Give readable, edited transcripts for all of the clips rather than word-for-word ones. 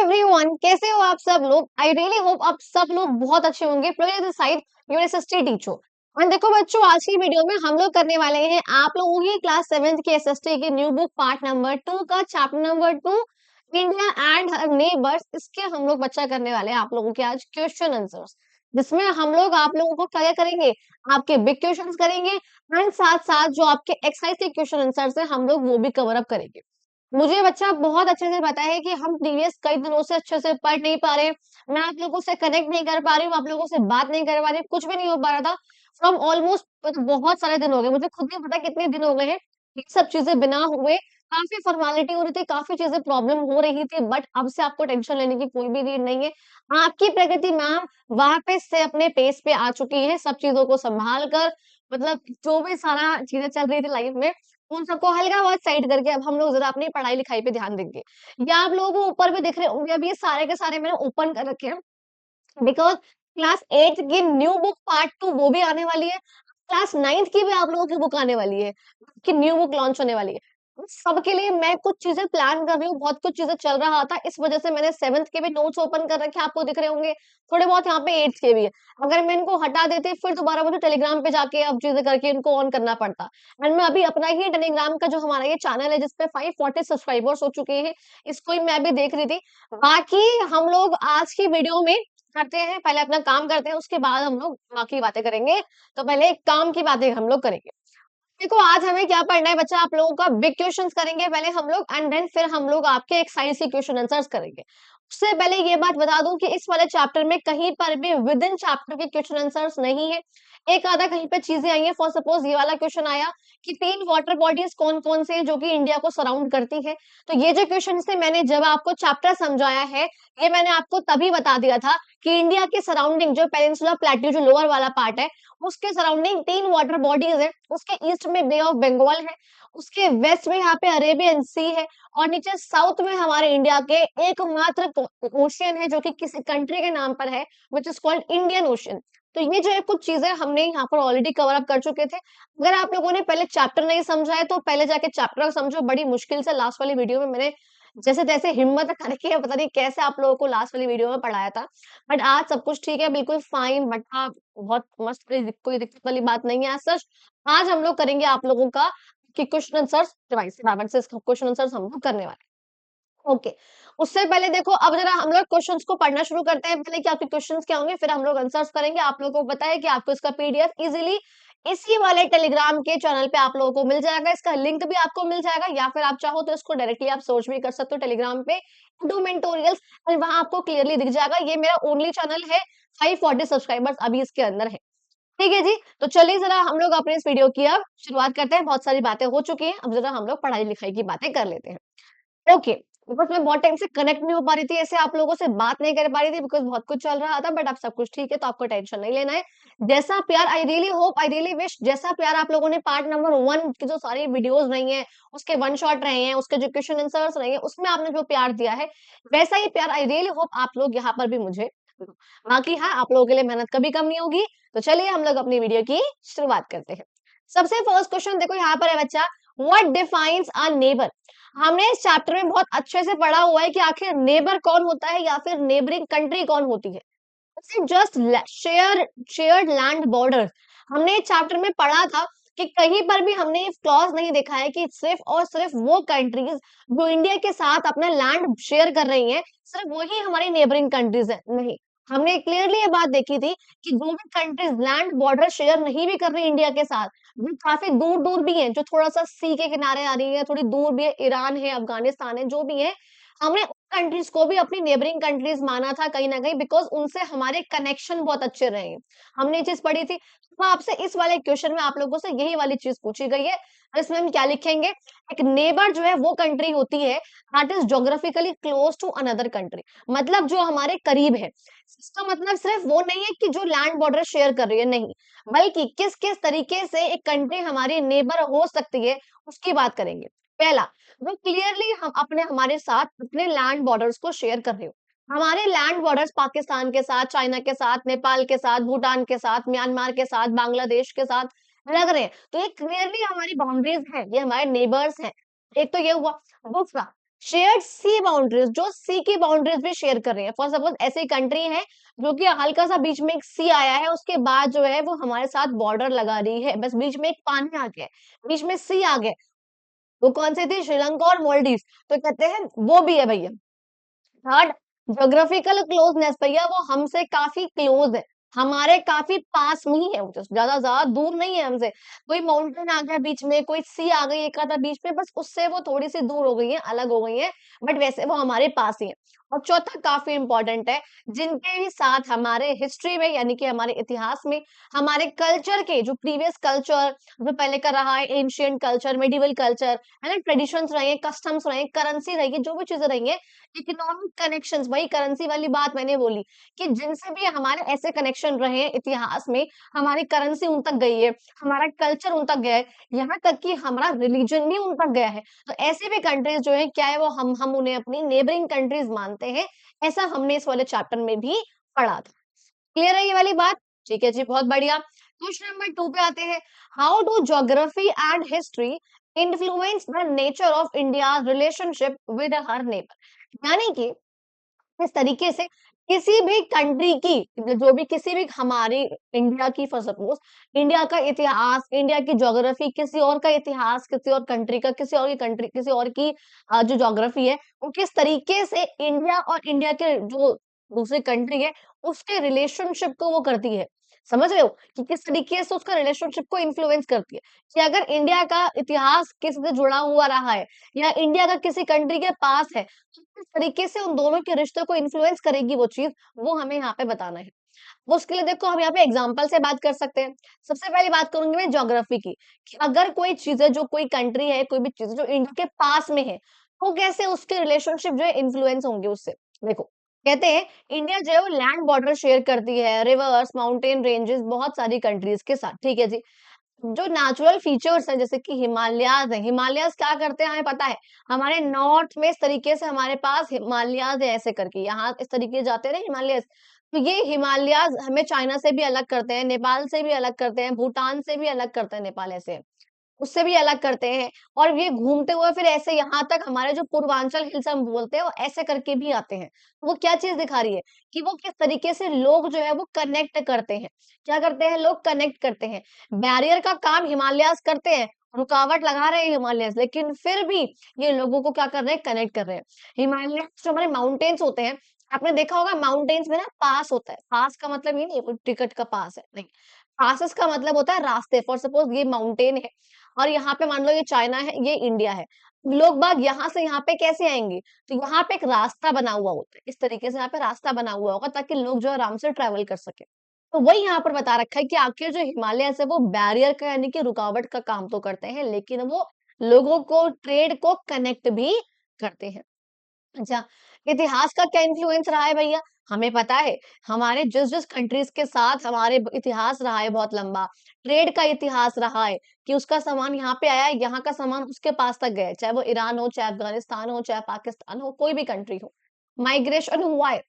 Everyone, कैसे हो आप सब लोग? आई रियली होप आप सब लोग बहुत अच्छे होंगे। Please this side your SST teacher. And देखो बच्चों, आज की वीडियो में हम लोग करने वाले हैं आप लोगों की क्लास 7th की एसएसटी की न्यू बुक पार्ट नंबर 2 का chapter number 2 India and her neighbours. इसके हम लोग बच्चा करने वाले हैं आप लोगों के आज क्वेश्चन आंसर्स, जिसमें हम लोग आप लोगों को क्या करेंगे, आपके बिग क्वेश्चंस करेंगे एंड साथ साथ जो आपके एक्सरसाइज के क्वेश्चन आंसर्स है हम लोग वो भी कवर अप करेंगे। मुझे बच्चा बहुत अच्छे से पता है कि हम प्रीवियस कई दिनों से अच्छे से पढ़ नहीं पा रहे, मैं आप लोगों से कनेक्ट नहीं कर पा रही हूँ, आप लोगों से बात नहीं कर पा रही हूँ, कुछ भी नहीं हो पा रहा था फ्रॉम ऑलमोस्ट बहुत सारे दिन हो गए, मुझे खुद नहीं पता कितने दिन हो गए हैं। ये सब चीजें बिना हुए काफी फॉर्मेलिटी हो रही थी, काफी चीजें प्रॉब्लम हो रही थी, बट अब से आपको टेंशन लेने की कोई भी नीड नहीं है। आपकी प्रगति मैम वापस से अपने पेस पे आ चुकी है, सब चीजों को संभाल कर, मतलब जो भी सारा चीजें चल रही थी लाइफ में उन सबको हल्का बहुत साइड करके अब हम लोग जरा अपनी पढ़ाई लिखाई पे ध्यान देंगे। या आप लोगों को ऊपर भी दिख रहे होंगे, अब ये सारे के सारे मैंने ओपन कर रखे हैं बिकॉज क्लास 8 की न्यू बुक पार्ट 2 वो भी आने वाली है, क्लास 9th की भी आप लोगों की बुक आने वाली है, कि न्यू बुक लॉन्च होने वाली है। सबके लिए मैं कुछ चीजें प्लान कर रही हूँ, बहुत कुछ चीजें चल रहा था, इस वजह से मैंने 7th के भी नोट्स ओपन कर रखे हैं, आपको दिख रहे होंगे, थोड़े बहुत यहाँ पे 8th के भी है। अगर मैं इनको हटा देती फिर दोबारा मुझे टेलीग्राम पे जाके अब चीजें करके इनको ऑन करना पड़ता। एंड मैं अभी अपना ही टेलीग्राम का जो हमारा ये चैनल है जिसपे 540 सब्सक्राइबर्स हो चुके हैं, इसको ही मैं अभी देख रही थी। बाकी हम लोग आज की वीडियो में करते हैं, पहले अपना काम करते हैं, उसके बाद हम लोग बाकी बातें करेंगे। तो पहले काम की बातें हम लोग करेंगे। देखो आज हमें क्या पढ़ना है बच्चा, आप लोगों का बिग क्वेश्चंस करेंगे पहले हम लोग एंड देन फिर हम लोग आपके एक्सरसाइज के क्वेश्चन आंसर्स करेंगे। उससे पहले ये बात बता दूं कि इस वाले चैप्टर में कहीं पर भी विद इन चैप्टर के क्वेश्चन आंसर्स नहीं है। एक आधा कहीं पे चीजें आई है, फॉर सपोज ये वाला क्वेश्चन आया कि 3 वाटर बॉडीज कौन कौन से हैं जो कि इंडिया को सराउंड करती है। तो ये जो क्वेश्चन से मैंने जब आपको चैप्टर समझाया है, ये मैंने आपको तभी बता दिया था कि इंडिया के सराउंडिंग जो पेनिनसुला प्लेट्यू जो लोअर वाला पार्ट है उसके सराउंडिंग 3 वाटर बॉडीज है। उसके ईस्ट में बे ऑफ बंगाल है, उसके वेस्ट में यहाँ पे अरेबियन सी है, और नीचे साउथ में हमारे इंडिया के एकमात्र ओशियन है जो कि किसी कंट्री के नाम पर है, which is called Indian ocean. तो ये जो है कुछ चीजें हमने यहाँ पर ऑलरेडी कवर अप कर चुके थे। अगर आप लोगों ने पहले चैप्टर नहीं समझा है तो पहले जाके चैप्टर समझो, बड़ी मुश्किल से लास्ट वाली वीडियो में मैंने जैसे तैसे हिम्मत करके पता नहीं कैसे आप लोगों को लास्ट वाली वीडियो में पढ़ाया था। बट आज सब कुछ ठीक है, बिल्कुल फाइन, बट हाँ बहुत मस्त, कोई दिक्कत वाली बात नहीं है। सच आज हम लोग करेंगे आप लोगों का कि क्वेश्चन आंसर्स डिवाइस से क्वेश्चन आंसर्स हम लोग करने वाले हैं। ओके, उससे पहले देखो अब जरा हम लोग क्वेश्चंस को पढ़ना शुरू करते हैं, पहले कि आपके क्वेश्चंस क्या होंगे फिर हम लोग आंसर्स करेंगे। आप लोगों को पता है कि आपको इसका पीडीएफ इजीली इसी वाले टेलीग्राम के चैनल पे आप लोगों को मिल जाएगा, इसका लिंक भी आपको मिल जाएगा, या फिर आप चाहो तो इसको डायरेक्टली आप सर्च भी कर सकते हो टेलीग्राम पे डू मेंटोरियल्स, और वहां आपको क्लियरली दिख जाएगा। ये मेरा ओनली चैनल है, 540 सब्सक्राइबर्स अभी इसके अंदर है। ठीक है जी, तो चलिए जरा हम लोग अपने इस वीडियो की अब शुरुआत करते हैं। बहुत सारी बातें हो चुकी हैं, अब जरा हम लोग पढ़ाई लिखाई की बातें कर लेते हैं। ओके, बिकॉज़ मैं बहुत टाइम से कनेक्ट नहीं हो पा रही थी, ऐसे आप लोगों से बात नहीं कर पा रही थी बिकॉज़ बहुत कुछ चल रहा था, बट अब सब कुछ ठीक है तो आपको टेंशन नहीं लेना है। जैसा प्यार I really hope, I really wish, जैसा प्यार आप लोगों ने पार्ट नंबर 1 की जो सारी वीडियोज़ रही हैं, उसके वन शॉट रहे हैं, उसके जो क्वेश्चन आंसर्स रहे हैं, उसमें आपने जो प्यार दिया है, वैसा ही प्यार आई रियली होप आप लोग यहाँ पर भी मुझे दो। बाकी हाँ, आप लोगों के लिए मेहनत कभी कम नहीं होगी। तो चलिए हम लोग अपनी वीडियो की शुरुआत करते हैं। सबसे फर्स्ट क्वेश्चन देखो यहाँ पर है बच्चा, व्हाट डिफाइंस अ नेबर। हमने इस चैप्टर में बहुत अच्छे से पढ़ा हुआ है कि आखिर नेबर कौन होता है या फिर नेबरिंग कंट्री कौन होती है। जस्ट शेयर्ड लैंड बॉर्डर, हमने इस चैप्टर में पढ़ा था कि कहीं पर भी हमने ये क्लॉज नहीं देखा है कि सिर्फ और सिर्फ वो कंट्रीज जो इंडिया के साथ अपना लैंड शेयर कर रही हैं सिर्फ वही हमारी नेबरिंग कंट्रीज है, नहीं। हमने क्लियरली ये बात देखी थी कि जो भी कंट्रीज लैंड बॉर्डर शेयर नहीं भी कर रही इंडिया के साथ, वो काफी दूर दूर भी हैं, जो थोड़ा सा सी के किनारे आ रही है, थोड़ी दूर भी है, ईरान है, अफगानिस्तान है, जो भी है, हमने उन कंट्रीज को भी अपनी नेबरिंग कंट्रीज माना था कहीं ना कहीं, बिकॉज उनसे हमारे कनेक्शन बहुत अच्छे रहे हैं। हमने ये चीज पढ़ी थी, तो आपसे इस वाले क्वेश्चन में आप लोगों से यही वाली चीज पूछी गई है। और इसमें हम क्या लिखेंगे, एक नेबर जो है वो कंट्री होती है that is geographically close to another country, मतलब जो हमारे करीब है। इसका मतलब सिर्फ वो नहीं है कि जो लैंड बॉर्डर शेयर कर रही है, नहीं, बल्कि किस किस तरीके से एक कंट्री हमारी नेबर हो सकती है उसकी बात करेंगे। पहला, वो क्लियरली हम अपने हमारे साथ अपने लैंड बॉर्डर्स को शेयर कर रहे हो। हमारे लैंड बॉर्डर्स पाकिस्तान के साथ, चाइना के साथ, नेपाल के साथ, भूटान के साथ, म्यांमार के साथ, बांग्लादेश के साथ लग रहे हैं, तो ये क्लियरली हमारी बाउंड्रीज हैं, ये हमारे नेबर्स हैं। एक तो ये हुआ। दूसरा, शेयर्ड सी बाउंड्रीज, जो सी की बाउंड्रीज भी शेयर कर रही है। फॉर सपोज ऐसी कंट्री है जो कि हल्का सा बीच में एक सी आया है, उसके बाद जो है वो हमारे साथ बॉर्डर लगा रही है, बस बीच में एक पानी आ गया है, बीच में सी आ गया। वो कौन सी थी? श्रीलंका और मालदीव। तो कहते हैं वो भी है भैया। थर्ड, ज्योग्राफिकल क्लोजनेस, भैया वो हमसे काफी क्लोज है, हमारे काफी पास में ही है, वो just ज्यादा ज्यादा दूर नहीं है हमसे। कोई माउंटेन आ गया बीच में, कोई सी आ गई एक आधा बीच में, बस उससे वो थोड़ी सी दूर हो गई है, अलग हो गई है, बट वैसे वो हमारे पास ही है। और चौथा काफी इंपॉर्टेंट है, जिनके भी साथ हमारे हिस्ट्री में यानी कि हमारे इतिहास में, हमारे कल्चर के जो प्रीवियस कल्चर जो पहले का रहा है, एंशियंट कल्चर, मेडिवल कल्चर है ना, ट्रेडिशंस रहे, कस्टम्स रहे, करेंसी रही, जो भी चीजें रही है, इकोनॉमिक कनेक्शंस, वही करेंसी वाली बात मैंने बोली कि जिनसे भी हमारे ऐसे कनेक्शन रहे हैं इतिहास में, हमारी करेंसी उन तक गई है, हमारा कल्चर उन तक गया है, यहाँ तक कि हमारा रिलीजन भी उन तक गया है। तो ऐसे भी कंट्रीज जो है, क्या है वो, हम उन्हें अपनी नेबरिंग कंट्रीज मानते हैं। ऐसा हमने इस वाले चैप्टर में भी पढ़ा था। क्लियर है ये वाली बात? ठीक है जी, बहुत बढ़िया। क्वेश्चन नंबर 2 पे आते हैं। How do geography and history influence the nature of India relationship with her neighbour? यानी कि इस तरीके से किसी भी कंट्री की, जो भी किसी भी हमारी इंडिया की, फॉर सपोज इंडिया का इतिहास, इंडिया की ज्योग्राफी, किसी और का इतिहास, किसी और कंट्री का, किसी और की कंट्री, किसी और की जो ज्योग्राफी है, वो किस तरीके से इंडिया और इंडिया के जो दूसरी कंट्री है उसके रिलेशनशिप को वो करती है। समझ रहे हो कि किस तरीके से उसका रिलेशनशिप को इन्फ्लुएंस करती है, कि अगर इंडिया का इतिहास किसी से जुड़ा हुआ रहा है या इंडिया का किसी कंट्री के पास है, किस तरीके से उन दोनों के रिश्ते को इन्फ्लुएंस करेगी वो चीज, वो हमें यहाँ पे बताना है। वो उसके लिए देखो हम यहाँ पे एग्जांपल से बात कर सकते हैं। सबसे पहली बात करूंगी मैं ज्योग्राफी की, कि अगर कोई चीज है, जो कोई कंट्री है, कोई भी चीज है जो इंडिया के पास में है, तो कैसे उसके रिलेशनशिप जो है इन्फ्लुएंस होंगे उससे। देखो, कहते हैं इंडिया जो है वो लैंड बॉर्डर शेयर करती है, रिवर्स, माउंटेन रेंजेस, बहुत सारी कंट्रीज के साथ। ठीक है जी। जो नेचुरल फीचर्स है जैसे कि हिमालयाज है, हिमालयाज क्या करते हैं हमें पता है, हमारे नॉर्थ में इस तरीके से हमारे पास हिमालयाज है, ऐसे करके यहाँ इस तरीके से जाते हैं हिमालयस। तो ये हिमालयाज हमें चाइना से भी अलग करते हैं, नेपाल से भी अलग करते हैं, भूटान से भी अलग करते हैं, नेपाल ऐसे उससे भी अलग करते हैं। और ये घूमते हुए फिर ऐसे यहाँ तक हमारे जो पूर्वांचल हिल्स हम बोलते हैं, वो ऐसे करके भी आते हैं। वो क्या चीज दिखा रही है कि वो किस तरीके से लोग जो है वो कनेक्ट करते हैं। क्या करते हैं? लोग कनेक्ट करते हैं। बैरियर का काम हिमालयास करते हैं, रुकावट लगा रहे हैं हिमालयस, लेकिन फिर भी ये लोगों को क्या कर रहे हैं? कनेक्ट कर रहे हैं। हिमालय जो हमारे माउंटेन्स होते हैं, आपने देखा होगा माउंटेन्स में ना पास होता है। पास का मतलब ये नहीं कोई टिकट का पास है, नहीं। पासेस का मतलब होता है रास्ते। फॉर सपोज ये माउंटेन है और यहाँ पे मान लो ये चाइना है, ये इंडिया है। लोग बाग यहाँ से यहाँ पे कैसे आएंगे? तो यहाँ पे एक रास्ता बना हुआ होता है, इस तरीके से यहाँ पे रास्ता बना हुआ होगा ताकि लोग जो है आराम से ट्रेवल कर सके। तो वही यहाँ पर बता रखा है कि आखिर जो हिमालय है वो बैरियर का यानी कि रुकावट का काम तो करते हैं, लेकिन वो लोगों को, ट्रेड को कनेक्ट भी करते हैं। अच्छा, इतिहास का क्या इन्फ्लुएंस रहा है भैया? हमें पता है, हमारे जिस-जिस कंट्रीज़ के साथ हमारे ब इतिहास रहा है बहुत लंबा, ट्रेड का इतिहास रहा है कि उसका सामान यहाँ पे आया है, यहाँ का सामान उसके पास तक गया है, चाहे वो ईरान हो, चाहे अफ़गानिस्तान हो, चाहे पाकिस्तान हो, कोई भी कंट्री हो। माइग्रेशन हुआ है,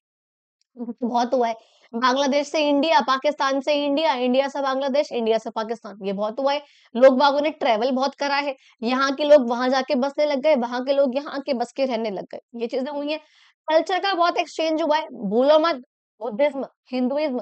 बहुत हुआ है। बांग्लादेश से इंडिया, पाकिस्तान से इंडिया, इंडिया से बांग्लादेश, इंडिया से पाकिस्तान, ये बहुत हुआ है। लोग बागों ने ट्रैवल बहुत करा है। यहाँ के लोग वहां जाके बसने लग गए, वहां के लोग यहाँ आके बस के रहने लग गए, ये चीजें हुई हैं। कल्चर का बहुत एक्सचेंज हुआ है, भूलो मत। बुद्धिज्म, हिंदुइज्म,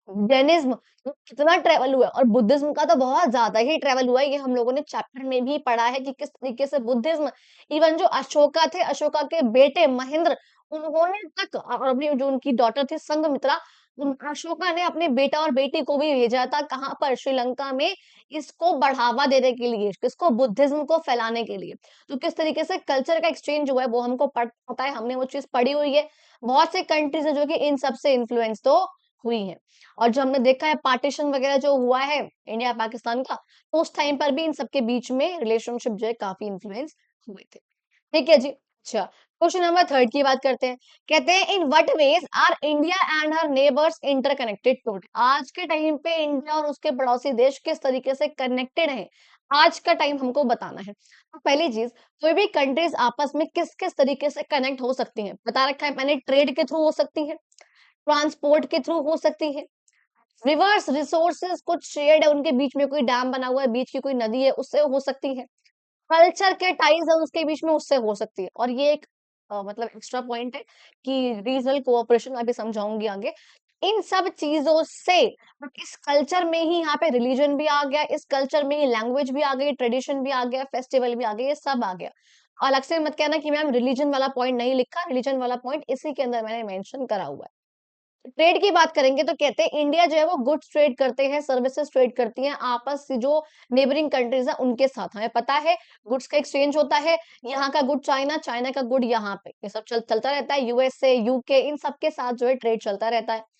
जैनिज्म, ये कितना ट्रैवल हुआ है। और बुद्धिज्म का तो बहुत ज्यादा ही ट्रैवल हुआ है, ये हम लोगों ने चैप्टर में भी पढ़ा है कि किस तरीके से बुद्धिज्म, इवन जो अशोका थे, अशोका के बेटे महेंद्र, उन्होंने तक और अपनी जो उनकी डॉटर थी संघमित्रा, उन अशोका ने अपने बेटा और बेटी को भी भेजा था कहाँ पर? श्रीलंका में, इसको बढ़ावा देने के लिए, किसको? बुद्धिज्म को फैलाने के लिए। तो किस तरीके से कल्चर का एक्सचेंज हुआ है वो हमको पता है, हमने वो चीज पढ़ी हुई है। बहुत से कंट्रीज है जो कि इन सब से इन्फ्लुएंस तो हुई है। और जो हमने देखा है पार्टीशन वगैरह जो हुआ है इंडिया पाकिस्तान का, तो उस टाइम पर भी इन सबके बीच में रिलेशनशिप जो है काफी इन्फ्लुएंस हुए थे। ठीक है जी। अच्छा, क्वेश्चन नंबर 3 की बात करते हैं। कहते हैं in what ways R India and her neighbours interconnected today? आज के टाइम पे इंडिया और उसके पड़ोसी देश किस तरीके से कनेक्टेड हैं? आज का टाइम हमको बताना है। तो पहली चीज, कोई भी कंट्रीज आपस में किस किस तरीके से कनेक्ट हो सकती हैं, बता रखा है मैंने। ट्रेड के थ्रू हो सकती है, ट्रांसपोर्ट के थ्रू हो सकती है, रिवर्स रिसोर्सेज कुछ शेयर्ड है उनके बीच में, कोई डैम बना हुआ है, बीच की कोई नदी है, उससे हो सकती है। कल्चर के टाइज है उसके बीच में, उससे हो सकती है। और ये एक मतलब एक्स्ट्रा पॉइंट है कि रीजनल कोऑपरेशन अभी समझाऊंगी आगे। इन सब चीजों से बट इस कल्चर में ही यहाँ पे रिलीजन भी आ गया, इस कल्चर में ही लैंग्वेज भी आ गई, ट्रेडिशन भी आ गया, फेस्टिवल भी आ गया, ये सब आ गया। अलग से मत कहना कि मैम रिलीजन वाला पॉइंट नहीं लिखा, रिलीजन वाला पॉइंट इसी के अंदर मैंने मेंशन करा हुआ है। ट्रेड की बात करेंगे तो कहते हैं इंडिया जो है वो गुड्स ट्रेड करते हैं, सर्विसेज ट्रेड करती हैं आपस से जो नेबरिंग कंट्रीज है उनके साथ। हमें पता है गुड्स का एक्सचेंज होता है, यहाँ का गुड चाइना, चाइना का गुड यहाँ पे, ये सब चलता रहता है। यूएसए, यूके, इन सब के साथ जो है ट्रेड चलता रहता है।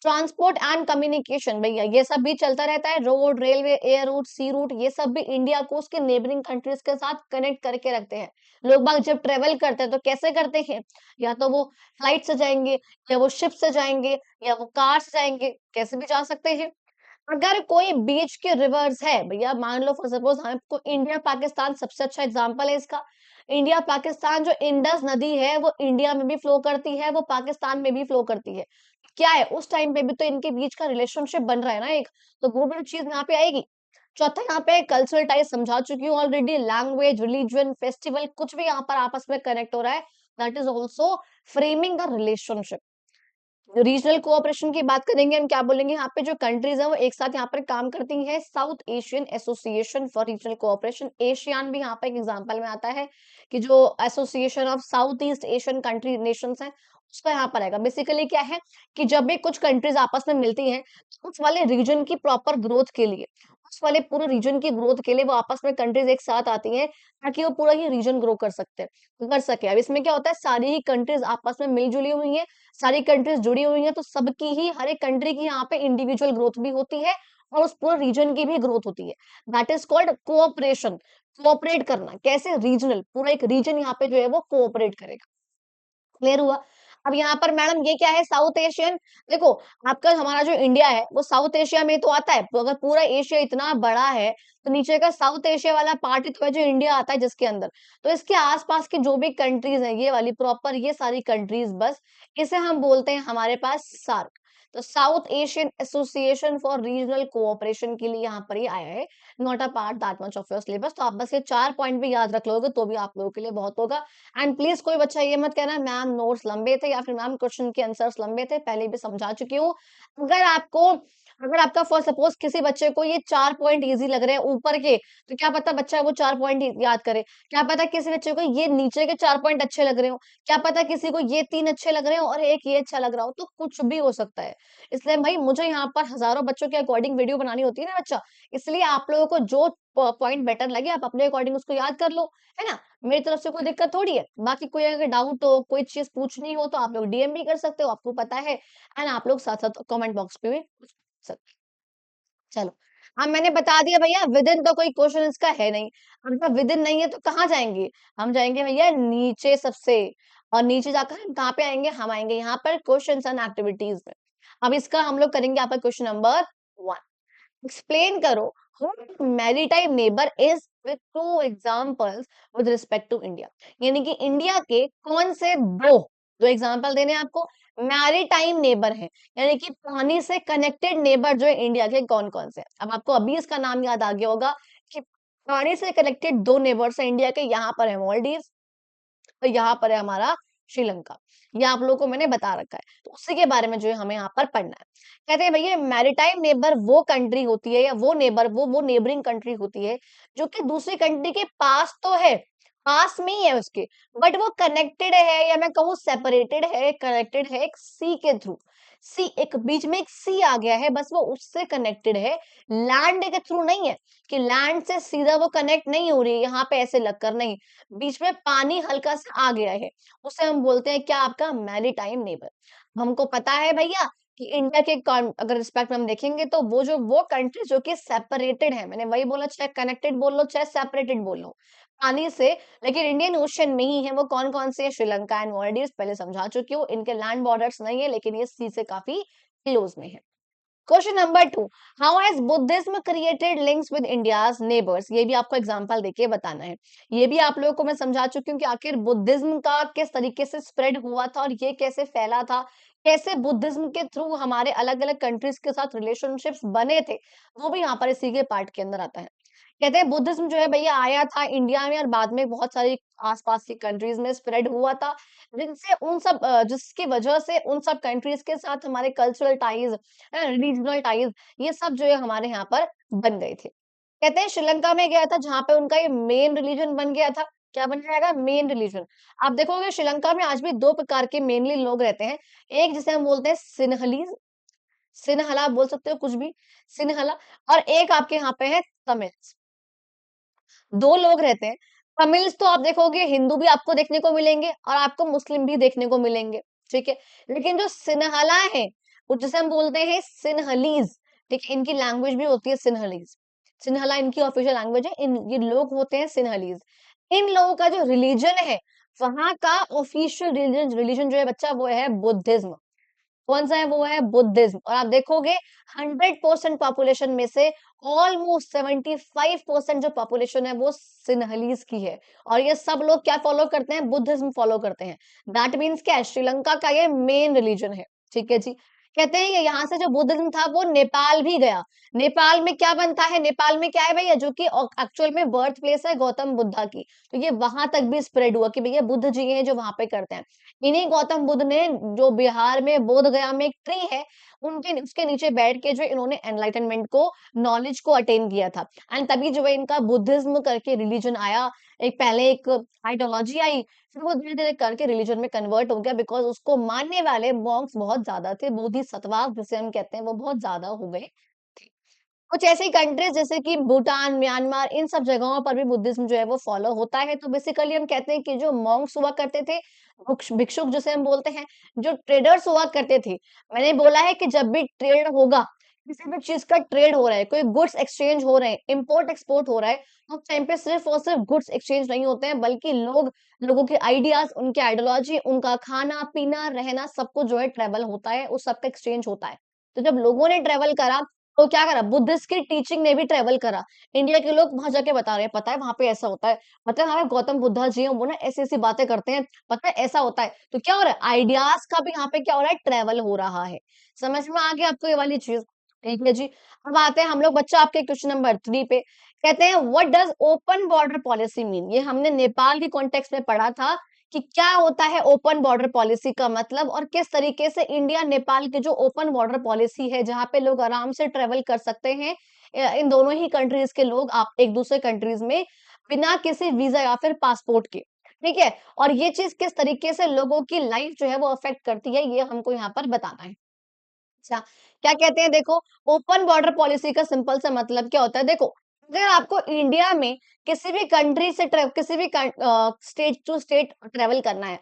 ट्रांसपोर्ट एंड कम्युनिकेशन भैया ये सब भी चलता रहता है, रोड, रेलवे, एयर रूट, सी रूट, ये सब भी इंडिया को उसके नेबरिंग कंट्रीज के साथ कनेक्ट करके रखते हैं। लोग बाग जब ट्रेवल करते हैं तो कैसे करते हैं, या तो वो फ्लाइट से जाएंगे, या वो शिप से जाएंगे, या वो कार से जाएंगे, कैसे भी जा सकते हैं। अगर कोई बीच के रिवर्स है भैया, मान लो फॉर सपोज हमको इंडिया पाकिस्तान सबसे अच्छा एग्जांपल है इसका। इंडिया पाकिस्तान जो इंडस नदी है वो इंडिया में भी फ्लो करती है, वो पाकिस्तान में भी फ्लो करती है। क्या है उस टाइम पे भी तो इनके बीच का रिलेशनशिप बन रहा है ना एक, तो वो भी चीज यहाँ पे आएगी। चौथा यहाँ पे कल्चरल टाइज समझा चुकी हूँ ऑलरेडी, लैंग्वेज, रिलीजन, फेस्टिवल, कुछ भी यहाँ पर आपस में कनेक्ट हो रहा है, that is also framing the relationship. Regional cooperation की बात करेंगे हम, क्या बोलेंगे यहाँ पे जो कंट्रीज हैं वो एक साथ यहाँ पर काम करती हैं, South Asian Association for Regional Cooperation, ASEAN भी यहाँ पे एक एग्जांपल में आता है कि जो association of south east Asian country Nations हैं उसका यहाँ पर आएगा। बेसिकली क्या है कि जब भी कुछ कंट्रीज आपस में मिलती हैं तो उस वाले रीजन की प्रॉपर ग्रोथ के लिए, उस वाले पूरे रीजन की ग्रोथ के लिए वो आपस में कंट्रीज एक साथ आती हैं ताकि वो पूरा ही रीजन ग्रो कर सके। अब इसमें क्या होता है, सारी ही कंट्रीज आपस में मिलजुली हुई हैं, सारी कंट्रीज जुड़ी हुई हैं, तो सबकी ही हर एक कंट्री की यहाँ पे इंडिविजुअल ग्रोथ भी होती है और उस पूरे रीजन की भी ग्रोथ होती है। That is called cooperation. Cooperate करना कैसे, रीजनल, पूरा एक रीजन यहाँ पे जो है वो कोऑपरेट करेगा। क्लियर हुआ। अब यहाँ पर मैडम ये क्या है, साउथ एशियन। देखो आपका हमारा जो इंडिया है वो साउथ एशिया में तो आता है, तो अगर पूरा एशिया इतना बड़ा है तो नीचे का साउथ एशिया वाला पार्ट ही तो है जो इंडिया आता है जिसके अंदर। तो इसके आसपास की जो भी कंट्रीज हैं ये वाली प्रॉपर ये सारी कंट्रीज, बस इसे हम बोलते हैं हमारे पास सार्क। तो south Asian Association for Regional cooperation के लिए यहाँ पर ही आया है, not a part that much of your syllabus. तो आप बस ये 4 पॉइंट भी याद रख लोगे तो भी आप लोगों के लिए बहुत होगा। एंड प्लीज कोई बच्चा ये मत कहना मैम नोट्स लंबे थे या फिर मैम क्वेश्चन के आंसर्स लंबे थे, पहले भी समझा चुकी हूँ। अगर आपको अगर आपका फॉर सपोज किसी बच्चे को ये 4 पॉइंट इजी लग रहे हैं ऊपर के, तो क्या पता बच्चा वो 4 पॉइंट याद करे। क्या पता किसी बच्चे को ये नीचे के 4 पॉइंट अच्छे लग रहे हो, क्या पता किसी को ये 3 अच्छे लग रहे हो और एक ये अच्छा लग रहा हो, तो कुछ भी हो सकता है। इसलिए भाई मुझे यहाँ पर हजारों बच्चों के अकॉर्डिंग वीडियो बनानी होती है ना बच्चा, इसलिए आप लोगों को जो पॉइंट बेटर लगे आप अपने अकॉर्डिंग उसको याद कर लो, है ना। मेरी तरफ से कोई दिक्कत थोड़ी है। बाकी कोई अगर डाउट हो, कोई चीज पूछनी हो तो आप लोग डीएम भी कर सकते हो, आपको पता है। एंड आप लोग साथ साथ कमेंट बॉक्स पे भी पूछ सकते हो। चलो, अब मैंने बता दिया भैया विद इन तो कोई क्वेश्चन इसका है नहीं। हम तो विद इन नहीं है तो कहाँ जाएंगे, हम जाएंगे भैया नीचे सबसे। और नीचे जाकर हम कहाँ पे आएंगे, हम आएंगे यहाँ पर क्वेश्चन एंड एक्टिविटीज में। अब इसका हम लोग करेंगे यहाँ पर क्वेश्चन नंबर 1। एक्सप्लेन करो who maritime neighbor is with two examples with respect to India। यानी कि इंडिया के कौन से दो एग्जांपल देने हैं आपको, मैरीटाइम नेबर है, यानी कि पानी से कनेक्टेड नेबर जो है इंडिया के कौन कौन से हैं। अब आपको अभी इसका नाम याद आ गया होगा कि पानी से कनेक्टेड दो नेबर्स है इंडिया के, यहाँ पर है मॉलडीव्स और यहाँ पर है हमारा श्रीलंका। ये आप लोगों को मैंने बता रखा है, तो उसी के बारे में जो है हमें यहाँ पर पढ़ना है। कहते हैं भैया मैरिटाइम नेबर वो कंट्री होती है या वो नेबर वो नेबरिंग कंट्री होती है जो कि दूसरी कंट्री के पास तो है, पास में ही है उसके, बट वो कनेक्टेड है या मैं कहूँ सेपरेटेड है, कनेक्टेड है एक सी के थ्रू। सी एक बीच में एक सी आ गया है, बस वो उससे कनेक्टेड है, लैंड के थ्रू नहीं है कि लैंड से सीधा वो कनेक्ट नहीं हो रही है यहाँ पे ऐसे लगकर, नहीं, बीच में पानी हल्का सा आ गया है, उसे हम बोलते हैं क्या, आपका मैरीटाइम नेबर। हमको पता है भैया कि इंडिया के अगर रिस्पेक्ट में हम देखेंगे तो वो कंट्री जो कि सेपरेटेड है, मैंने वही बोला, चाहे कनेक्टेड बोल लो चाहे सेपरेटेड बोल लो पानी से, लेकिन इंडियन ओशन में ही है, वो कौन कौन से, श्रीलंका एंड मॉलडीव्स पहले समझा चुकी हूँ। इनके लैंड बॉर्डर्स नहीं है लेकिन ये सी से काफी क्लोज में है। Question number 2, how has Buddhism created links with India's neighbours. ये भी आपको एग्जांपल देके बताना है। ये भी आप लोगों को मैं समझा चुकी हूँ कि आखिर बुद्धिज्म का किस तरीके से स्प्रेड हुआ था और ये कैसे फैला था, कैसे बुद्धिज्म के थ्रू हमारे अलग अलग कंट्रीज के साथ रिलेशनशिप्स बने थे, वो भी यहाँ पर इसी के पार्ट के अंदर आता है। कहते हैं बुद्धिज्म जो है भैया आया था इंडिया में और बाद में बहुत सारी आसपास की कंट्रीज में स्प्रेड हुआ था, जिनसे जिसकी वजह से उन सब कंट्रीज के साथ हमारे कल्चरल टाइज, रीजनल टाइज, ये सब जो है हमारे यहाँ पर बन गए थे। कहते हैं श्रीलंका में गया था जहाँ पे उनका ये मेन रिलीजन बन गया था। क्या बन जाएगा? Main religion. आप देखोगे श्रीलंका में आज भी दो प्रकार के मेनली लोग रहते हैं। एक जिसे हम बोलते हैं सिन्हलीज, सिन्हला आप बोल सकते हो कुछ भी, सिन्हला। और एक आपके यहाँ पे है तमिल। दो लोग रहते हैं। तमिल्स तो आप देखोगे हिंदू भी आपको देखने को मिलेंगे और आपको मुस्लिम भी देखने को मिलेंगे, ठीक है। लेकिन जो सिन्हला है, वो जिसे हम बोलते हैं सिन्हलीज, ठीक है, इनकी लैंग्वेज भी होती है सिन्हलीज। सिन्हला इनकी ऑफिशियल लैंग्वेज है। इन ये लोग होते हैं सिन्हलीज। इन लोगों का जो रिलीजन है, वहां का ऑफिशियल रिलीजन रिलीजन जो है बच्चा, वो है बुद्धिज्म। कौन सा है? वो है बुद्धिज्म। और आप देखोगे 100% पॉपुलेशन में से ऑलमोस्ट 75% जो पॉपुलेशन है वो सिन्हलीज की है। और ये सब लोग क्या फॉलो करते हैं? बुद्धिज्म फॉलो करते हैं। दैट मीन्स क्या है? श्रीलंका का ये मेन रिलीजन है, ठीक है जी। कहते हैं ये यहाँ से जो बुद्धिज्म था वो नेपाल भी गया। नेपाल में क्या बनता है? नेपाल में क्या है भैया? जो कि एक्चुअल में बर्थ प्लेस है गौतम बुद्धा की, तो ये वहां तक भी स्प्रेड हुआ कि भैया बुद्ध जी हैं जो वहां पे करते हैं। इन्हीं गौतम बुद्ध ने, जो बिहार में बोध गया में एक ट्री है, उनके उसके नीचे बैठ के जो इन्होंने एनलाइटनमेंट को, नॉलेज को अटेन किया था। एंड तभी जो है इनका बुद्धिज्म करके रिलीजन आया। एक पहले एक आइडियोलॉजी आई, फिर वो धीरे धीरे करके रिलीजन में कन्वर्ट हो गया, बिकॉज उसको मानने वाले मॉन्क्स बहुत ज्यादा थे, बोधिसत्वा जिसे हम कहते हैं वो बहुत ज्यादा हो गए थे। कुछ ऐसी कंट्रीज जैसे कि भूटान, म्यांमार, इन सब जगहों पर भी बुद्धिज्म जो है वो फॉलो होता है। तो बेसिकली हम कहते हैं कि जो मॉन्क्स हुआ करते थे, भिक्षुक जिसे हम बोलते हैं, जो ट्रेडर्स हुआ करते थे। मैंने बोला है कि जब भी ट्रेड होगा, किसी भी चीज का ट्रेड हो रहा है, कोई गुड्स एक्सचेंज हो रहे हैं, इम्पोर्ट एक्सपोर्ट हो रहा है, तो उस टाइम पे सिर्फ और सिर्फ गुड्स एक्सचेंज नहीं होते हैं, बल्कि लोगों के आइडियाज, उनके आइडियोलॉजी, उनका खाना पीना रहना, सब कुछ जो है ट्रेवल होता है, उस सब का एक्सचेंज होता है। तो जब लोगों ने ट्रेवल करा, तो क्या करा? बुद्धिस्ट की टीचिंग ने भी ट्रेवल करा। इंडिया के लोग वहां जाके बता रहे हैं, पता है वहां पे ऐसा होता है, पता है हमारे गौतम बुद्धा जी हैं, वो ना ऐसी ऐसी बातें करते हैं, पता है ऐसा होता है। तो क्या हो रहा है? आइडियाज का भी यहाँ पे क्या हो रहा है? ट्रेवल हो रहा है। समझ में आ गया आपको ये वाली चीज? ठीक है जी। अब आते हैं हम लोग बच्चा आपके क्वेश्चन नंबर 3 पे। कहते हैं what does open border policy mean? ये हमने नेपाल के कॉन्टेक्स्ट में पढ़ा था कि क्या होता है ओपन बॉर्डर पॉलिसी का मतलब, और किस तरीके से इंडिया नेपाल की जो ओपन बॉर्डर पॉलिसी है, जहां पे लोग आराम से ट्रेवल कर सकते हैं, इन दोनों ही कंट्रीज के लोग आप एक दूसरे कंट्रीज में बिना किसी वीजा या फिर पासपोर्ट के, ठीक है। और ये चीज किस तरीके से लोगों की लाइफ जो है वो अफेक्ट करती है, ये हमको यहाँ पर बताना है। अच्छा, क्या कहते हैं देखो, ओपन बॉर्डर पॉलिसी का सिंपल सा मतलब क्या होता है? देखो, अगर आपको इंडिया में किसी भी कंट्री से किसी भी स्टेट टू स्टेट ट्रेवल करना है,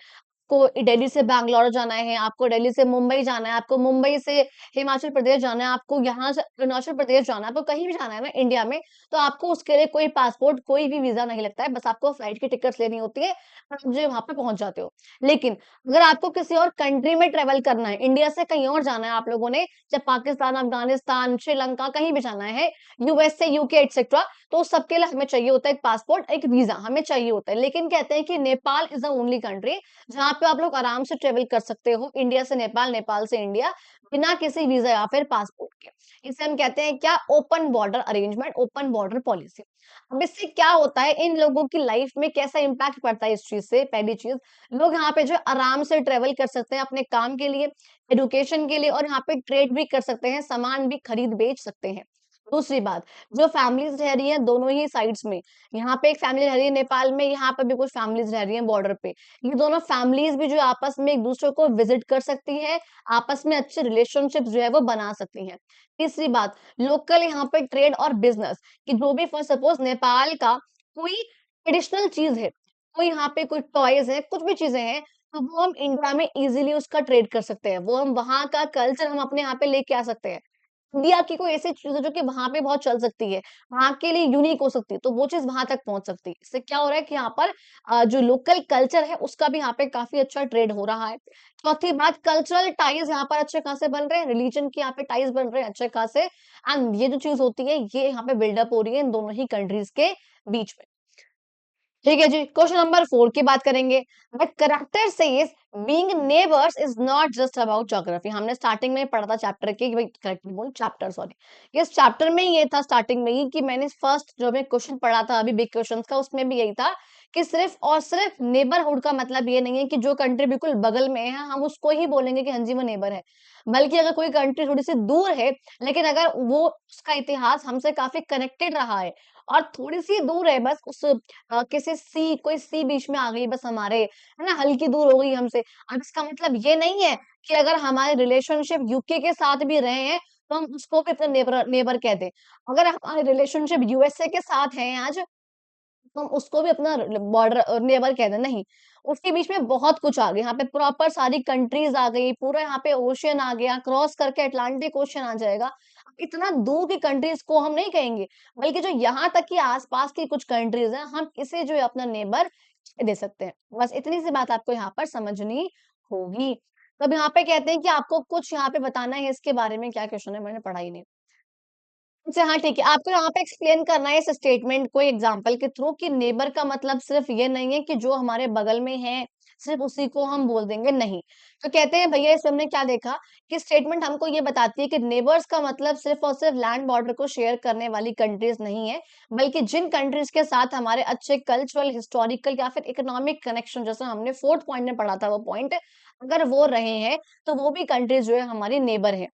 को दिल्ली से बैंगलोर जाना है, आपको दिल्ली से मुंबई जाना है, आपको मुंबई से हिमाचल प्रदेश जाना है, आपको यहाँ से अरुणाचल प्रदेश जाना है, आपको कहीं भी जाना है ना इंडिया में, तो आपको उसके लिए कोई पासपोर्ट, कोई भी वीजा नहीं लगता है, बस आपको फ्लाइट की टिकट्स लेनी होती है, आप जो वहां पे पहुंच जाते हो। लेकिन अगर आपको किसी और कंट्री में ट्रेवल करना है, इंडिया से कहीं और जाना है आप लोगों ने, चाहे पाकिस्तान, अफगानिस्तान, श्रीलंका, कहीं भी जाना है, यूएस से यूके एक्सेट्रा, तो उस सबके लिए हमें चाहिए होता है एक पासपोर्ट, एक वीजा हमें चाहिए होता है। लेकिन कहते हैं कि Nepal is the only country जहाँ पे आप लोग आराम से ट्रेवल कर सकते हो, इंडिया से नेपाल, नेपाल से इंडिया, बिना किसी वीजा या फिर पासपोर्ट के। इसे हम कहते हैं क्या? Open border arrangement, open border policy. अब इससे क्या होता है, इन लोगों की लाइफ में कैसा इंपैक्ट पड़ता है इस चीज से? पहली चीज, लोग यहाँ पे जो आराम से ट्रेवल कर सकते हैं अपने काम के लिए, एडुकेशन के लिए, और यहाँ पे ट्रेड भी कर सकते हैं, सामान भी खरीद बेच सकते हैं। दूसरी बात, जो फैमिलीज रह रही है दोनों ही साइड्स में, यहाँ पे एक फैमिली रह रही है नेपाल में, यहाँ पे भी कुछ फैमिलीज रह रही है बॉर्डर पे, ये दोनों फैमिलीज भी जो आपस में एक दूसरे को विजिट कर सकती है, आपस में अच्छे रिलेशनशिप जो है वो बना सकती हैं। तीसरी बात, लोकल यहाँ पे ट्रेड और बिजनेस, कि जो भी फॉर सपोज नेपाल का कोई ट्रेडिशनल चीज है, कोई यहाँ पे कोई टॉयज है, कुछ भी चीजें हैं, तो वो हम इंडिया में इजीली उसका ट्रेड कर सकते हैं, वो हम वहां का कल्चर हम अपने यहाँ पे लेके आ सकते हैं। इंडिया की कोई ऐसी चीज़ है जो कि वहाँ पे बहुत चल सकती है, वहाँ के लिए यूनिक हो सकती है, तो वो चीज़ वहाँ तक पहुँच सकती है। इससे क्या हो रहा है कि यहाँ पर जो लोकल कल्चर है उसका भी यहाँ पे काफ़ी अच्छा ट्रेड हो रहा है। चौथी बात, कल्चरल टाइज़ यहाँ पर अच्छे खासे बन रहे हैं, रिलीजन के यहाँ पे टाइज़ बन रहे हैं अच्छे खासे, एंड ये जो चीज़ होती है ये यहाँ पे बिल्डअप हो रही है इन दोनों ही कंट्रीज़ के बीच में। ठीक है जी, क्वेश्चन नंबर 4 की बात करेंगे। The character says being neighbours is not just about geography. हमने स्टार्टिंग में पढ़ा था चैप्टर के, कि भाई करेक्टली बोल चैप्टर, सॉरी, इस चैप्टर में ये था स्टार्टिंग में ही, कि मैंने फर्स्ट जो मैं क्वेश्चन पढ़ा था अभी बिग क्वेश्चंस का, उसमें भी यही था कि सिर्फ और सिर्फ नेबरहुड का मतलब ये नहीं है कि जो कंट्री बिल्कुल बगल में है हम उसको ही बोलेंगे कि हाँ जी वो नेबर है, बल्कि अगर कोई कंट्री थोड़ी सी दूर है लेकिन अगर वो उसका इतिहास हमसे काफी कनेक्टेड रहा है और थोड़ी सी दूर है, बस उस किसी सी कोई सी बीच में आ गई बस हमारे, है ना, हल्की दूर हो गई हमसे। अब इसका मतलब ये नहीं है कि अगर हमारे रिलेशनशिप यूके के साथ भी रहे हैं तो हम उसको भी अपना नेबर नेबर कह दें। अगर हमारे रिलेशनशिप यूएसए के साथ है आज, तो हम उसको भी अपना बॉर्डर नेबर कह दें, नहीं। उसके बीच में बहुत कुछ आ गया, यहाँ पे प्रॉपर सारी कंट्रीज आ गई, पूरा यहाँ पे ओशियन आ गया, क्रॉस करके अटलांटिक ओशियन आ जाएगा। इतना दूर की कंट्रीज को हम नहीं कहेंगे, बल्कि जो यहाँ तक की आसपास की कुछ कंट्रीज हैं हम इसे जो है अपना नेबर दे सकते हैं। बस इतनी सी बात आपको यहाँ पर समझनी होगी। तो अब यहाँ पे कहते हैं कि आपको कुछ यहाँ पे बताना है इसके बारे में, क्या क्वेश्चन है, मैंने पढ़ा ही नहीं। अच्छा हाँ, ठीक है। आपको यहाँ पे एक्सप्लेन करना है इस स्टेटमेंट को एग्जांपल के थ्रू, कि नेबर का मतलब सिर्फ ये नहीं है कि जो हमारे बगल में है सिर्फ उसी को हम बोल देंगे, नहीं। तो कहते हैं भैया इसमें हमने क्या देखा कि स्टेटमेंट हमको ये बताती है कि नेबर्स का मतलब सिर्फ और सिर्फ लैंड बॉर्डर को शेयर करने वाली कंट्रीज नहीं है, बल्कि जिन कंट्रीज के साथ हमारे अच्छे कल्चरल, हिस्टोरिकल या फिर इकोनॉमिक कनेक्शन, जैसे हमने फोर्थ पॉइंट में पढ़ा था वो पॉइंट, अगर वो रहे हैं तो वो भी कंट्रीज जो है हमारी नेबर है।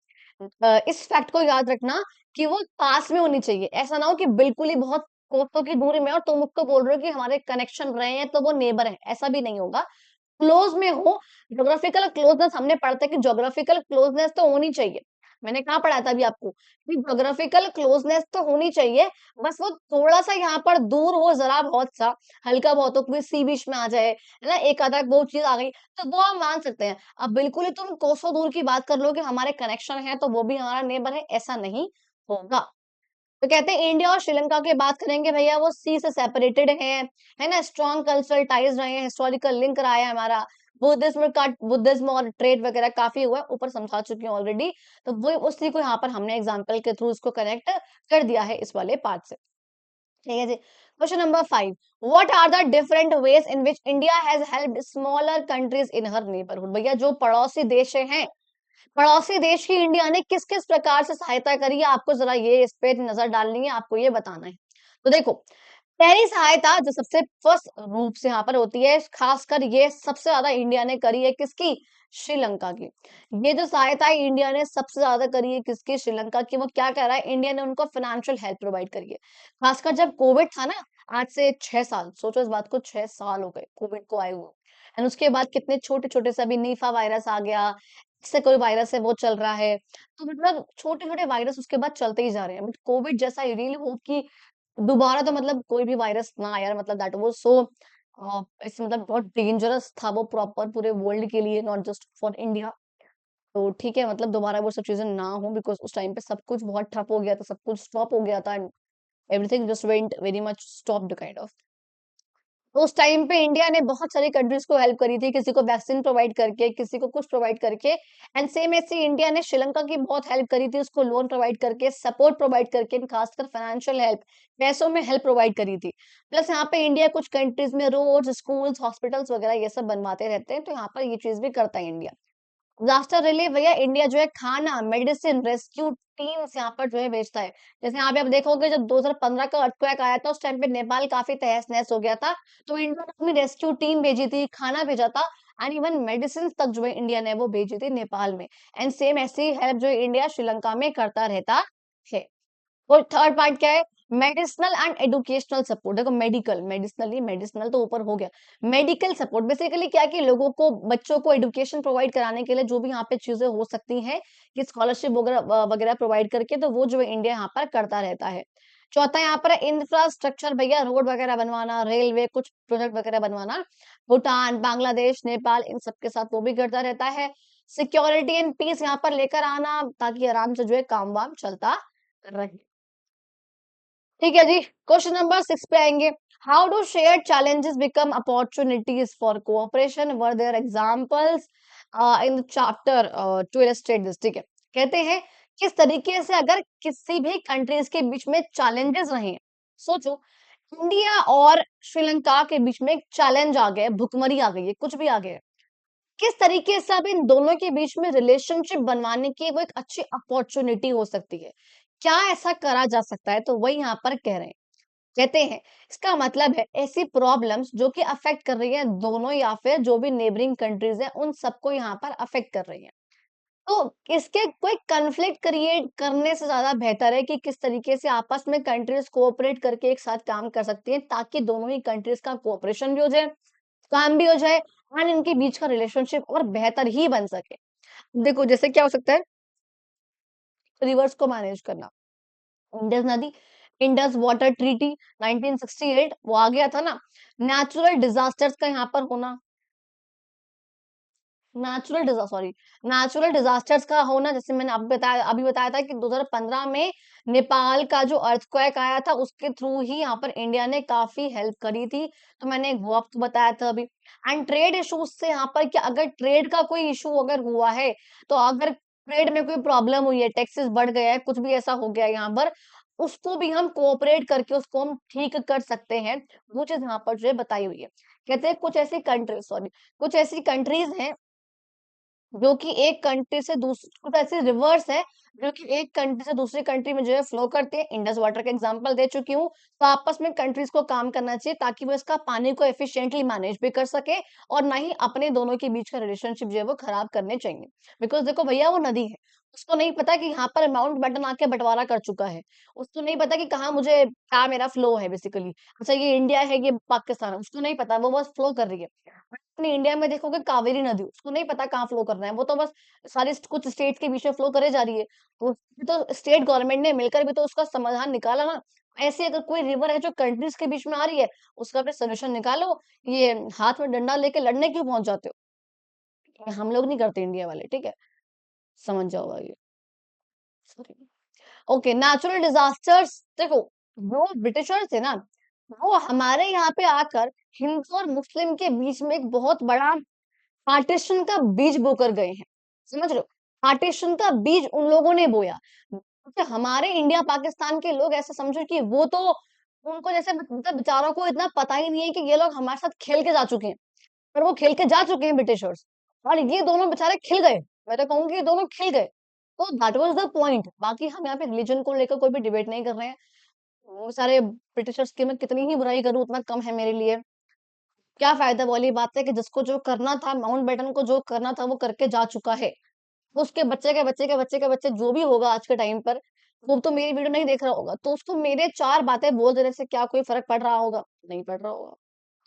इस फैक्ट को याद रखना कि वो पास में होनी चाहिए। ऐसा ना हो कि बिल्कुल ही बहुत कोसों की दूरी में हो, तुम उसको बोल रहे हो कि हमारे कनेक्शन रहे हैं तो वो नेबर है, ऐसा भी नहीं होगा। क्लोज में हो, ज्योग्राफिकल क्लोजनेस हमने पढ़ा था कि ज्योग्राफिकल क्लोजनेस तो होनी चाहिए। मैंने कहाँ पढ़ा था अभी आपको कि ज्योग्राफिकल क्लोजनेस तो होनी चाहिए, बस वो थोड़ा-सा यहाँ पर दूर हो ज़रा बहुत-सा, हल्का बहुत हो, कोई सी बीच में आ जाए, है ना? एक आधा वो चीज़ आ गई, तो वो हम मान सकते हैं। अब बिल्कुल ही तुम कोसों दूर की बात कर लो कि हमारे कनेक्शन है, तो वो भी हमारा नेबर है, ऐसा नहीं होगा। तो कहते हैं इंडिया और श्रीलंका की बात करेंगे भैया, वो सी से सेपरेटेड है ना, स्ट्रॉन्ग कल्चरल टाइज रहे हैं, हिस्टोरिकल लिंक रहा है हमारा, बुद्धिज्म और ट्रेड वगैरह काफी हुआ है, ऊपर समझा चुकी हूँ ऑलरेडी। तो वो उसी को यहाँ पर हमने एग्जांपल के थ्रू इसको कनेक्ट कर दिया है इस वाले पार्ट से। ठीक है जी। Question number 5, what are the different ways in which India has helped smaller countries in her neighbourhood. भैया जो पड़ोसी देश हैं, पड़ोसी देश की इंडिया ने किस-किस प्रकार से सहायता करी है, आपको ज़रा ये इस पे नज़र डालनी है, आपको ये बताना है। तो देखो, पहली सहायता जो सबसे फर्स्ट रूप से यहाँ पर होती है, खासकर ये सबसे ज़्यादा इंडिया ने करी है किसकी? श्रीलंका की। ये जो सहायता है इंडिया ने सबसे ज़्यादा करी है किसकी? श्रीलंका की। वो क्या कह रहा है? इंडिया ने उनको फाइनेंशियल हेल्प प्रोवाइड करी है। खासकर जब कोविड था ना, आज से 6 साल, सोचो इस बात को, 6 साल हो गए कोविड को आए हुए। एंड उसके बाद कितने छोटे-छोटे से अभी निपा वायरस आ गया, इससे कोई वायरस है वो चल रहा है। तो मतलब छोटे-छोटे वायरस उसके बाद चलते ही जा रहे हैं। बट कोविड जैसा आई रियली होप कि दोबारा तो मतलब कोई भी वायरस ना आए यार, मतलब दैट वाज़ सो इट्स मतलब बहुत डेंजरस था वो प्रॉपर पूरे वर्ल्ड के लिए, नॉट जस्ट फॉर इंडिया। तो ठीक है, मतलब दोबारा वो सब चीज़ें ना हो, बिकॉज़ उस टाइम पे सब कुछ बहुत ठप हो गया था, सब कुछ स्टॉप हो गया था and everything just went very much stopped kind of. तो उस टाइम पे इंडिया ने बहुत सारी कंट्रीज को हेल्प करी थी, किसी को वैक्सीन प्रोवाइड करके, किसी को कुछ प्रोवाइड करके। एंड सेम ऐसे इंडिया ने श्रीलंका की बहुत हेल्प करी थी, उसको लोन प्रोवाइड करके, सपोर्ट प्रोवाइड करके, and खासकर फाइनेंशियल हेल्प, पैसों में हेल्प प्रोवाइड करी थी। प्लस यहाँ पे इंडिया कुछ कंट्रीज में रोड्स, स्कूल्स, हॉस्पिटल्स वगैरह ये सब बनवाते रहते हैं, तो यहाँ पर ये चीज भी करता है इंडिया। डिजास्टर रिलीफ भैया, इंडिया जो है खाना, मेडिसिन, रेस्क्यू टीम्स यहाँ पर जो है भेजता है। जैसे यहाँ पे आप देखोगे जब 2015 का अर्थक्वेक आया था, उस टाइम पे नेपाल काफी तहस-नहस हो गया था, तो इंडिया ने अपनी रेस्क्यू टीम भेजी थी, खाना भेजा था एंड इवन मेडिसिन तक जो है इंडिया ने वो भेजी थी नेपाल में। एंड सेम ऐसी हेल्प जो है इंडिया श्रीलंका में करता रहता है। और थर्ड पार्ट क्या है? Medicinal and educational support. देखो, मेडिकल, मेडिसिनली, मेडिसिनल तो ऊपर हो गया। मेडिकल सपोर्ट बेसिकली क्या है कि लोगों को, बच्चों को एजुकेशन प्रोवाइड कराने के लिए जो भी यहाँ पे चीजें हो सकती हैं कि स्कॉलरशिप वगैरह वगैरह प्रोवाइड करके, तो वो जो है इंडिया यहाँ पर करता रहता है। चौथा यहाँ पर इंफ्रास्ट्रक्चर भैया, रोड वगैरह बनवाना, रेलवे, कुछ प्रोजेक्ट वगैरह बनवाना, भूटान, बांग्लादेश, नेपाल, इन सबके साथ वो भी करता रहता है। सिक्योरिटी एंड पीस यहाँ पर लेकर आना, ताकि आराम से जो है काम वाम चलता रहे। ठीक है जी। क्वेश्चन नंबर 6 पे आएंगे। How do share challenges become opportunities for cooperation, were there examples in chapter to illustrate this. ठीक है, कहते हैं किस तरीके से अगर किसी भी कंट्रीज के बीच में चैलेंजेस रहे, सोचो इंडिया और श्रीलंका के बीच में एक चैलेंज आ गया है, भुखमरी आ गई है, कुछ भी आ गया है। किस तरीके से अब इन दोनों के बीच में रिलेशनशिप बनवाने की वो एक अच्छी अपॉर्चुनिटी हो सकती है? क्या ऐसा करा जा सकता है? तो वही यहाँ पर कह रहे हैं। कहते हैं इसका मतलब है ऐसी प्रॉब्लम्स जो कि अफेक्ट कर रही है दोनों या फिर जो भी नेबरिंग कंट्रीज है उन सबको यहाँ पर अफेक्ट कर रही है। तो इसके कोई कॉन्फ्लिक्ट क्रिएट करने से ज्यादा बेहतर है कि किस तरीके से आपस में कंट्रीज कोऑपरेट करके एक साथ काम कर सकती हैं ताकि दोनों ही कंट्रीज का कोऑपरेशन भी हो जाए, काम भी हो जाए एंड इनके बीच का रिलेशनशिप और बेहतर ही बन सके। देखो जैसे क्या हो सकता है, रिवर्स को मैनेज करना। इंडस नदी, इंडस वाटर ट्रीटी 1968 वो आ गया था ना। नेचुरल डिजास्टर्स का यहाँ पर होना, नेचुरल डिजास्टर्स का होना, जैसे मैंने अभी बताया था कि 2015 में नेपाल का जो अर्थक्वेक आया था उसके थ्रू ही यहाँ पर इंडिया ने काफी हेल्प करी थी। तो मैंने एक वो आपको बताया था अभी। एंड ट्रेड इश्यूज से यहाँ पर कि अगर ट्रेड का कोई इशू अगर हुआ है, तो अगर ट्रेड में कोई प्रॉब्लम हुई है, टैक्सेस बढ़ गया है, कुछ भी ऐसा हो गया है यहाँ पर, उसको भी हम कोऑपरेट करके उसको हम ठीक कर सकते हैं। वो चीज यहाँ पर जो है बताई हुई है। कहते हैं कुछ ऐसी कंट्रीज हैं जो कि एक कंट्री से दूसरी, कुछ ऐसे रिवर्स है जो कि एक कंट्री से दूसरी कंट्री में जो है फ्लो करते हैं। इंडस वाटर का एग्जांपल दे चुकी हूँ। तो आपस में कंट्रीज को काम करना चाहिए ताकि वो इसका पानी को एफिशिएंटली मैनेज भी कर सके और ना ही अपने दोनों के बीच का रिलेशनशिप जो है वो खराब करने चाहिए। बिकॉज देखो भैया वो नदी है, उसको नहीं पता कि यहाँ पर माउंट बैटन आके बंटवारा कर चुका है। उसको नहीं पता कि कहाँ मुझे क्या मेरा फ्लो है बेसिकली। अच्छा ये इंडिया है ये पाकिस्तान है, उसको नहीं पता, वो बस फ्लो कर रही है। अपने इंडिया में देखोगे कावेरी नदी, उसको नहीं पता कहाँ फ्लो करना है, वो तो बस सारी कुछ स्टेट्स के बीच में फ्लो करे जा रही है। तो तो स्टेट गवर्नमेंट ने मिलकर भी तो उसका समाधान निकाला ना। ऐसे अगर कोई रिवर है जो कंट्रीज के बीच में आ रही है, उसका भी सोल्यूशन निकालो। ये हाथ में डंडा लेके लड़ने क्यों पहुंच जाते हो? ये हम लोग नहीं करते इंडिया वाले, ठीक है? समझ जाओ ये। सॉरी। ओके, नेचुरल डिजास्टर्स देखो, वो ब्रिटिशर्स थे ना, वो हमारे यहाँ पे आकर हिंदू और मुस्लिम के बीच में एक बहुत बड़ा पार्टीशन का बीज बोकर गए हैं। समझ रहे हो? पार्टीशन का बीज उन लोगों ने बोया। क्योंकि हमारे इंडिया पाकिस्तान के लोग ऐसे समझो कि वो तो, उनको जैसे मतलब बेचारों को इतना पता ही नहीं है कि ये लोग हमारे साथ खेल के जा चुके हैं। पर वो खेल के जा चुके हैं ब्रिटिशर्स, और ये दोनों बेचारे खिल गए। मैं तो कहूंगी ये दोनों खिल गए। तो दैट वाज द पॉइंट। बाकी हम यहाँ पे रिलीजन को लेकर कोई भी डिबेट नहीं कर रहे हैं। वो सारे ब्रिटिशर्स की मैं कितनी ही बुराई करूं उतना कम है मेरे लिए। क्या फायदा वाली बात है कि जिसको जो करना था, माउंट बैटन को जो करना था वो करके जा चुका है। उसके बच्चे के बच्चे के बच्चे के बच्चे जो भी होगा आज के टाइम पर, वो तो मेरी वीडियो नहीं देख रहा होगा, तो उसको मेरे चार बातें बोल देने से क्या कोई फर्क पड़ रहा होगा? नहीं पड़ रहा होगा।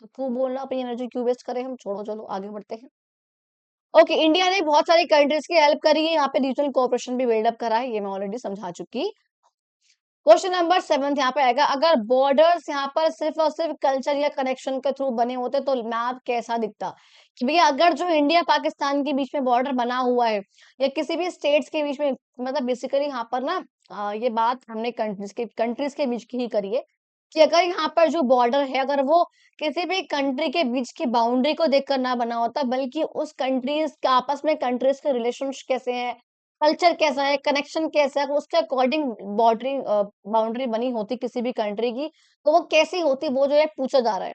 तो क्यों बोलना, अपनी एनर्जी क्यों वेस्ट करें हम? छोड़ो, चलो आगे बढ़ते हैं। ओके, इंडिया ने बहुत सारी कंट्रीज की हेल्प करी है, यहाँ पे रीजनल कोऑपरेशन भी बिल्डअप करा है, ये मैं ऑलरेडी समझा चुकी। क्वेश्चन नंबर 7 यहाँ पे आएगा, अगर बॉर्डर्स यहाँ पर सिर्फ और सिर्फ कल्चर या कनेक्शन के थ्रू बने होते तो मैप कैसा दिखता? कि भैया अगर जो इंडिया पाकिस्तान के बीच में बॉर्डर बना हुआ है या किसी भी स्टेट्स के बीच में, मतलब बेसिकली यहाँ पर ना ये बात हमने कंट्रीज के बीच की ही करी है कि अगर यहाँ पर जो बॉर्डर है, अगर वो किसी भी कंट्री के बीच की बाउंड्री को देखकर ना बना होता, बल्कि उस कंट्रीज के आपस में कंट्रीज के रिलेशन कैसे हैं, कल्चर कैसा है, कनेक्शन कैसा है, उसके अकॉर्डिंग बाउंड्री बनी होती किसी भी कंट्री की, तो वो कैसी होती वो जो है पूछा जा रहा है।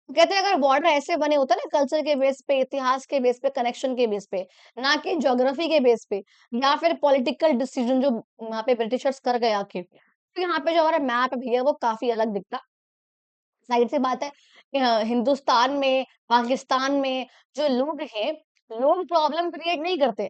तो कहते हैं अगर बॉर्डर ऐसे बने होते ना कल्चर के बेस पे, इतिहास के बेस पे, कनेक्शन के बेस पे, ना कि ज्योग्राफी के बेस पे या फिर पॉलिटिकल डिसीजन जो वहां पे ब्रिटिशर्स कर गए आके, तो यहाँ पे जो हमारा मैप है भैया वो काफी अलग दिखता। जाहिर सी बात है कि हिंदुस्तान में, पाकिस्तान में जो लोग हैं, लोग प्रॉब्लम क्रिएट नहीं करते।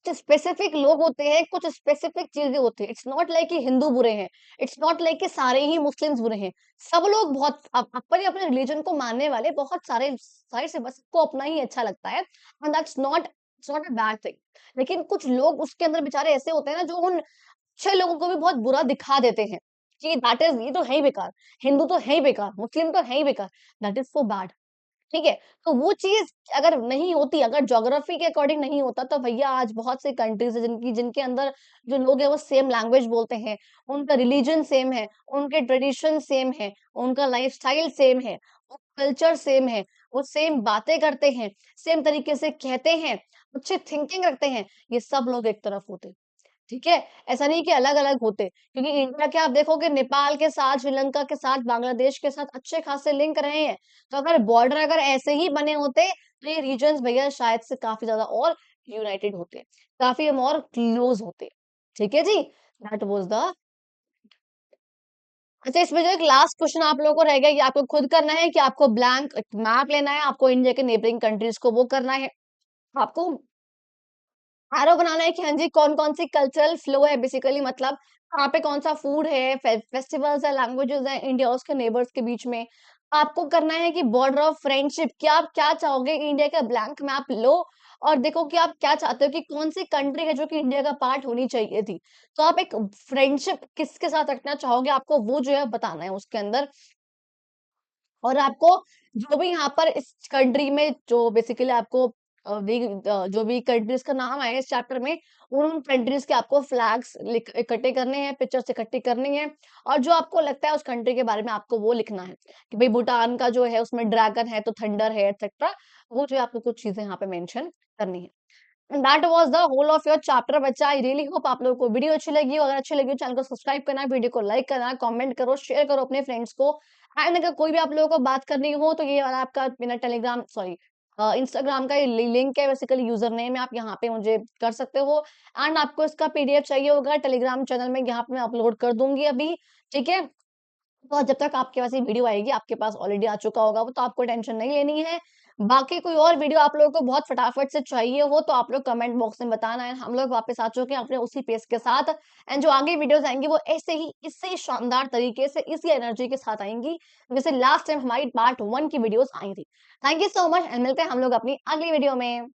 कुछ स्पेसिफिक लोग होते हैं, कुछ स्पेसिफिक चीजें होती है। इट्स नॉट लाइक कि हिंदू बुरे हैं, इट्स नॉट लाइक कि सारे ही मुस्लिम्स बुरे हैं। सब लोग बहुत अपने अपने रिलीजन को मानने वाले बहुत सारे सारे से, बस को अपना ही अच्छा लगता है, and that's not, it's not a bad thing. लेकिन कुछ लोग उसके अंदर बेचारे ऐसे होते हैं ना जो उन अच्छे लोगों को भी बहुत बुरा दिखा देते हैं कि दैट इज, ये तो है ही बेकार, हिंदू तो है ही बेकार, मुस्लिम तो है ही बेकार। That is so bad. ठीक है? तो वो चीज़ अगर नहीं होती, अगर ज्योग्राफी के अकॉर्डिंग नहीं होता, तो भैया आज बहुत सी कंट्रीज़ है जिनके अंदर जो लोग हैं वो सेम लैंग्वेज बोलते हैं, उनका रिलीजन सेम है, उनके ट्रेडिशन सेम है, उनका लाइफ़स्टाइल सेम है, वो कल्चर सेम है, वो सेम बातें करते हैं, सेम तरीके से कहते हैं, अच्छी थिंकिंग रखते हैं, ये सब लोग एक तरफ होते। ठीक है? ऐसा नहीं कि अलग-अलग होते, क्योंकि इंडिया के आप देखोगे नेपाल के साथ, श्रीलंका के साथ, बांग्लादेश के साथ अच्छे खासे लिंक रहे हैं। तो अगर बॉर्डर अगर ऐसे ही बने होते, तो ये रीजन्स भैया शायद से काफ़ी ज़्यादा और यूनाइटेड होते, काफ़ी हम और क्लोज़ होते। ठीक है जी? दैट वाज़ द अच्छा, इसमें जो एक लास्ट क्वेश्चन आप लोगों को रह गया, ये आपको खुद करना है कि आपको ब्लैंक मैप लेना है, आपको इंडिया के नेबरिंग कंट्रीज़ को वो करना है। आपको एरो बनाना है कि हाँ जी, कौन-कौन सी कल्चरल फ्लो है बेसिकली, मतलब कहाँ पे कौन-सा फूड है, फेस्टिवल्स है, लैंग्वेजेज़ हैं इंडिया और उसके नेबर्स के बीच में। आपको करना है कि बॉर्डर ऑफ फ्रेंडशिप, क्या आप क्या चाहोगे, इंडिया का ब्लैंक मैप लो और देखो कि आप क्या चाहते हो कि कौन-सी कंट्री है जो कि इंडिया का पार्ट होनी चाहिए थी। तो आप एक फ्रेंडशिप किसके साथ रखना चाहोगे, आपको वो जो है बताना है उसके अंदर। और आपको जो भी यहाँ पर इस कंट्री में जो बेसिकली आपको जो भी कंट्रीज़ का नाम आया है इस चैप्टर में, उन कंट्रीज़ के आपको फ्लैग्स इकट्ठे करने हैं, पिक्चर्स इकट्ठी करनी है और जो आपको लगता है उस कंट्री के बारे में आपको वो लिखना है, कि भई भूटान का जो है उसमें ड्रैगन है तो थंडर है एटसेट्रा, वो जो है आपको कुछ चीज़ें यहाँ पे मेंशन करनी है। And that was the whole of your chapter बच्चा। आई रियली होप आप लोगों को वीडियो अच्छी लगी हो। अगर अच्छी लगी हो चैनल को सब्सक्राइब करना, वीडियो को लाइक करना, कमेंट करो, शेयर करो अपने फ्रेंड्स को। एंड अगर कोई भी आप लोगों को बात करनी हो तो ये वाला आपका मेरा टेलीग्राम सॉरी इंस्टाग्राम का ये लिंक है, बेसिकली यूजर नेम है, आप यहाँ पे मुझे कर सकते हो। एंड आपको इसका पीडीएफ चाहिए होगा टेलीग्राम चैनल में, यहाँ पे मैं अपलोड कर दूंगी अभी। ठीक है? तो जब तक आपके पास ये वीडियो आएगी, आपके पास ऑलरेडी आ चुका होगा वो, तो आपको टेंशन नहीं लेनी है। बाकी कोई और वीडियो आप लोगों को बहुत फटाफट से चाहिए हो, तो आप लोग कमेंट बॉक्स में बताना है। हम लोग वापस आ चुके हैं अपने उसी पेस के साथ। एंड जो आगे वीडियोज़ आएँगी, वो ऐसे ही, इससे ही शानदार तरीके से, इसी एनर्जी के साथ आएँगी, जैसे लास्ट टाइम हमारी पार्ट 1 की वीडियोज़ आई थी। Thank you so much and मिलते हैं हम लोग अपनी अगली वीडियो में।